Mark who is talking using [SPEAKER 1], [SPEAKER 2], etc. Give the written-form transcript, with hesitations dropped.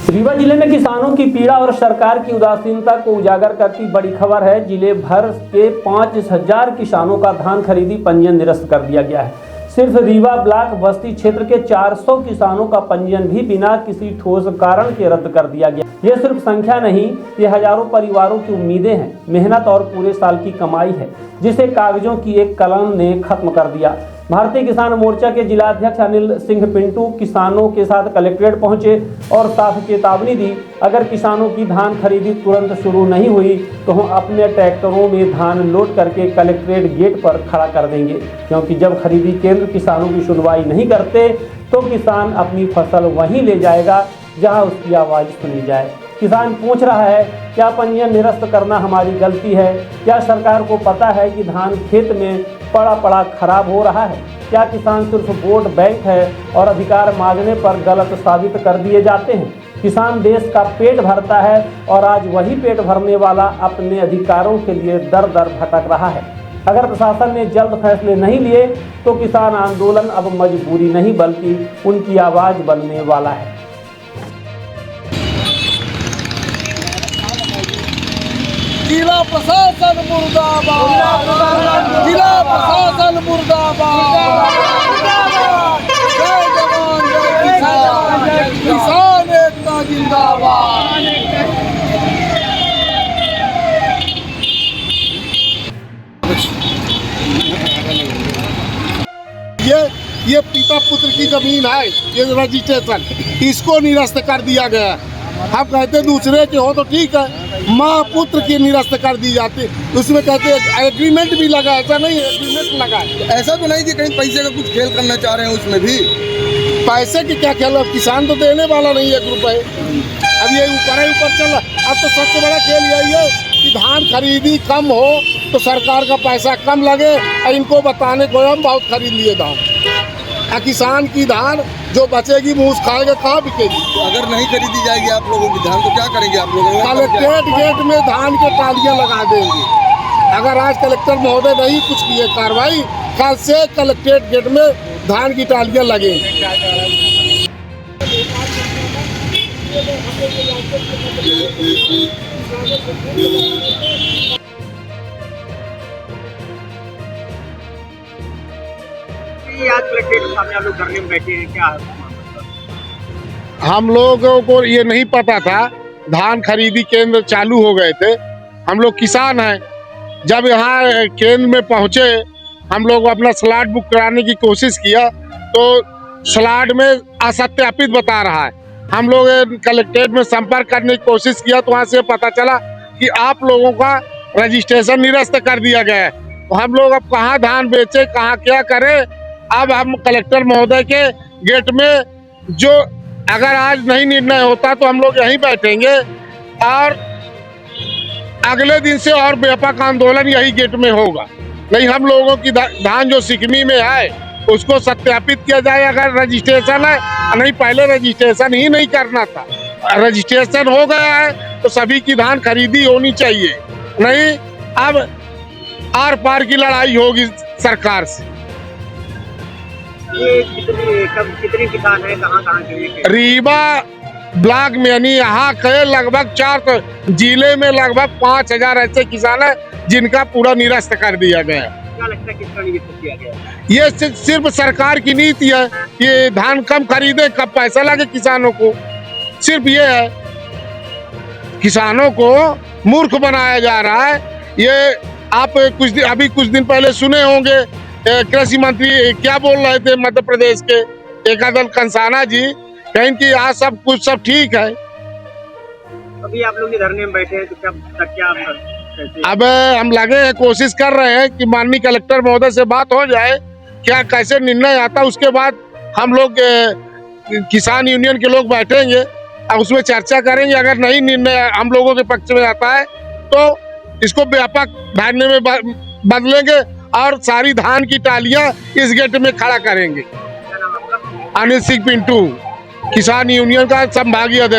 [SPEAKER 1] रीवा जिले में किसानों की पीड़ा और सरकार की उदासीनता को उजागर करती बड़ी खबर है। जिले भर के 5000 किसानों का धान खरीदी पंजीयन निरस्त कर दिया गया है। सिर्फ रीवा ब्लॉक बस्ती क्षेत्र के 400 किसानों का पंजीयन भी बिना किसी ठोस कारण के रद्द कर दिया गया। ये सिर्फ संख्या नहीं, ये हजारों परिवारों की उम्मीदें हैं, मेहनत और पूरे साल की कमाई है, जिसे कागजों की एक कलम ने खत्म कर दिया। भारतीय किसान मोर्चा के जिला अध्यक्ष अनिल सिंह पिंटू किसानों के साथ कलेक्ट्रेट पहुंचे और साफ चेतावनी दी, अगर किसानों की धान खरीदी तुरंत शुरू नहीं हुई तो हम अपने ट्रैक्टरों में धान लोड करके कलेक्ट्रेट गेट पर खड़ा कर देंगे, क्योंकि जब खरीदी केंद्र किसानों की सुनवाई नहीं करते तो किसान अपनी फसल वहीं ले जाएगा जहां उसकी आवाज़ सुनी जाए। किसान पूछ रहा है, क्या पंजीयन निरस्त करना हमारी गलती है? क्या सरकार को पता है कि धान खेत में पड़ा खराब हो रहा है? क्या किसान सिर्फ वोट बैंक है और अधिकार मांगने पर गलत साबित कर दिए जाते हैं? किसान देश का पेट भरता है और आज वही पेट भरने वाला अपने अधिकारों के लिए दर दर भटक रहा है। अगर प्रशासन ने जल्द फैसले नहीं लिए तो किसान आंदोलन अब मजबूरी नहीं बल्कि उनकी आवाज़ बनने वाला है।
[SPEAKER 2] जिला प्रशासन मुर्दाबाद, जिला प्रशासन मुर्दाबाद, जय जवान जय किसान, किसान एकता जिंदाबाद। ये पिता पुत्र की जमीन है, ये रजिस्ट्रेशन इसको निरस्त कर दिया गया। हम कहते दूसरे के हो तो ठीक है, माँ पुत्र की निरस्त कर दी जाती, उसमें कहते एग्रीमेंट भी लगा, ऐसा नहीं है एग्रीमेंट लगा।
[SPEAKER 3] ऐसा तो नहीं कि कहीं पैसे का कुछ खेल करना चाह रहे हैं उसमें भी।
[SPEAKER 2] पैसे की क्या खेल, किसान तो देने वाला नहीं 1 रुपए। अब ये ऊपर चल रहा। अब तो सबसे बड़ा खेल यही है कि धान खरीदी कम हो तो सरकार का पैसा कम लगे और इनको बताने को हम बहुत खरीद लिए धान। किसान की धान जो बचेगी मूस खाएगा, कहाँ बिकेगी?
[SPEAKER 3] अगर नहीं खरीदी जाएगी आप लोगों की धान तो क्या करेंगे आप लोग?
[SPEAKER 2] कलेक्ट्रेट गेट में धान के टालियां लगा देंगे। अगर आज कलेक्टर महोदय नहीं कुछ किए कार्रवाई, कल से कलेक्ट्रेट गेट में धान की टालियां लगेंगी।
[SPEAKER 1] आज कलेक्ट्रेट के सामने आप लोग धरने में बैठे हैं, क्या
[SPEAKER 2] हम लोगों को ये नहीं पता था, धान खरीदी केंद्र चालू हो गए थे। हम लोग किसान हैं, जब यहाँ केंद्र में पहुँचे हम लोग अपना स्लॉट बुक कराने की कोशिश किया तो स्लॉट में असत्यापित बता रहा है। हम लोग कलेक्ट्रेट में संपर्क करने की कोशिश किया तो वहाँ से पता चला कि आप लोगों का रजिस्ट्रेशन निरस्त कर दिया गया है। तो हम लोग अब कहाँ धान बेचे, कहाँ क्या करें? अब हम कलेक्टर महोदय के गेट में, जो अगर आज नहीं निर्णय होता तो हम लोग यहीं बैठेंगे और अगले दिन से और व्यापक आंदोलन यही गेट में होगा। नहीं, हम लोगों की धान जो सिकमी में है उसको सत्यापित किया जाए। अगर रजिस्ट्रेशन है, नहीं पहले रजिस्ट्रेशन ही नहीं करना था, रजिस्ट्रेशन हो गया है तो सभी की धान खरीदी होनी चाहिए। नहीं, अब आर पार की लड़ाई होगी सरकार से।
[SPEAKER 1] ये कितने किसान हैं, कहाँ के?
[SPEAKER 2] रीवा ब्लॉक में यानी यहाँ के लगभग 4 जिले में लगभग 5000 ऐसे किसान हैं जिनका पूरा निरस्त कर दिया गया।
[SPEAKER 1] क्या लगता है किसका निरस्त किया गया?
[SPEAKER 2] ये सिर्फ सरकार की नीति है कि धान कम खरीदे, कब पैसा लगे किसानों को। सिर्फ ये है, किसानों को मूर्ख बनाया जा रहा है। ये आप अभी कुछ दिन पहले सुने होंगे, कृषि मंत्री क्या बोल रहे थे मध्य प्रदेश के एकादल कंसाना जी, कहीं कि आज सब ठीक है।
[SPEAKER 1] अभी आप लोग धरने में बैठे हैं तो क्या
[SPEAKER 2] अब हम लगे हैं, कोशिश कर रहे हैं कि माननीय कलेक्टर महोदय से बात हो जाए, क्या कैसे निर्णय आता, उसके बाद हम लोग किसान यूनियन के लोग बैठेंगे और उसमें चर्चा करेंगे। अगर नहीं निर्णय हम लोगों के पक्ष में आता है तो इसको व्यापक धरने में बदलेंगे और सारी धान की टालियां इस गेट में खड़ा करेंगे। अनिल सिंह पिंटू, किसान यूनियन का संभागीय अध्यक्ष।